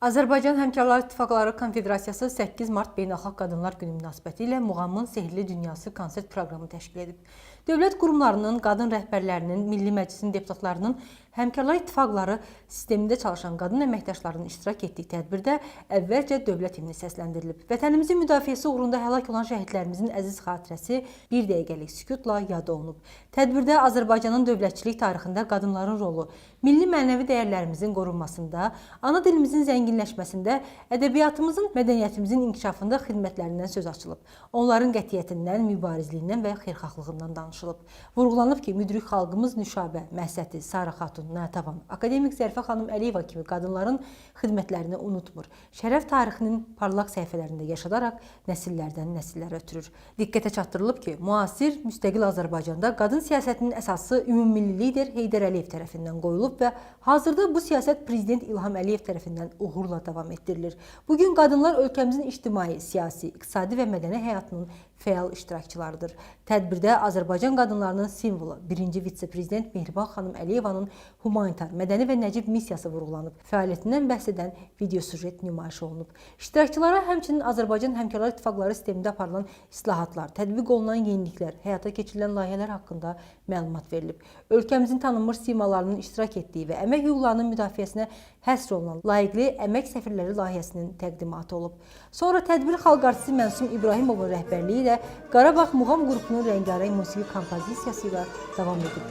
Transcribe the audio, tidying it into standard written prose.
Azərbaycan Həmkarlar İttifaqları Konfederasiyası 8 mart Beynəlxalq Qadınlar Günü münasibəti ilə Muğamın Sehirli Dünyası konsert proqramı təşkil edib. Dövlət qurumlarının, qadın rəhbərlərinin, Milli Məclisin deputatlarının, Həmkarlar İttifaqları sistemində çalışan qadın əməkdaşlarının iştirak etdiyi tədbirdə əvvəlcə dövlət himni səsləndirilib. Vətənimizin müdafiəsi uğrunda həlak olan şəhidlərimizin əziz xatirəsi bir dəqiqəlik sükutla yad olunub. Tədbirdə Azərbaycanın dövlətçilik tarixində qadınların rolu, milli mənəvi dəyərlərimizin qorunmasında, ana dilimizin zənginləşməsində, ədəbiyyatımızın, mədəniyyətimizin inkişafında xidmətlərindən söz açılıb. Onların qətiyyətindən, mübarizliyindən və xeyirxahlığından danışılıb. Vurğulanıb ki, müdrik xalqımız Nüşabə, Məhsəti, Sarı Xatun, Natəvan, akademik Zərifə xanım Əliyeva kimi qadınların xidmətlərini unutmur. Şərəf tarixinin parlaq səhifələrində yaşadaraq nəsillərdən nəsillərə ötürür. Diqqətə çatdırılıb ki, müasir, müstəqil Azərbaycanda qadın siyasətinin əsası ümummilli lider Heydər Əliyev tərəfindən qoyulub və hazırda bu siyasət Prezident İlham Əliyev tərəfindən uğurla davam etdirilir. Bugün qadınlar ölkəmizin ictimai, siyasi, iqtisadi və mədəni həyatının fəal iştirakçılarıdır. Tədbirdə Azərbaycan qadınlarının simvolu, 1-ci vitse-prezident Mehriban xanım Əliyevanın humanitar, mədəni və nəcib missiyası vurğulanıb. Fəaliyyətindən bəhs edən video süjet nümayiş olunub. İştirakçılara həmçinin Azərbaycan Həmkarlar İttifaqları sistemində aparılan islahatlar, tətbiq olunan yeniliklər, həyata keçirilən layihələr haqqında məlumat verilib. Ölkəmizin tanınmış simalarının iştirak etdiyi və əmək hüquqlarının müdafiəsinə həsr olunan layiqli əmək səfirləri layihəsinin təqdimatı olub. Sonra tədbir xalq artisti Mənsum İbrahimovun rəhbərliyi ilə Qarabağ Muğam qrupunun rəngarəng musiqi kompozisiyası ilə davam edib.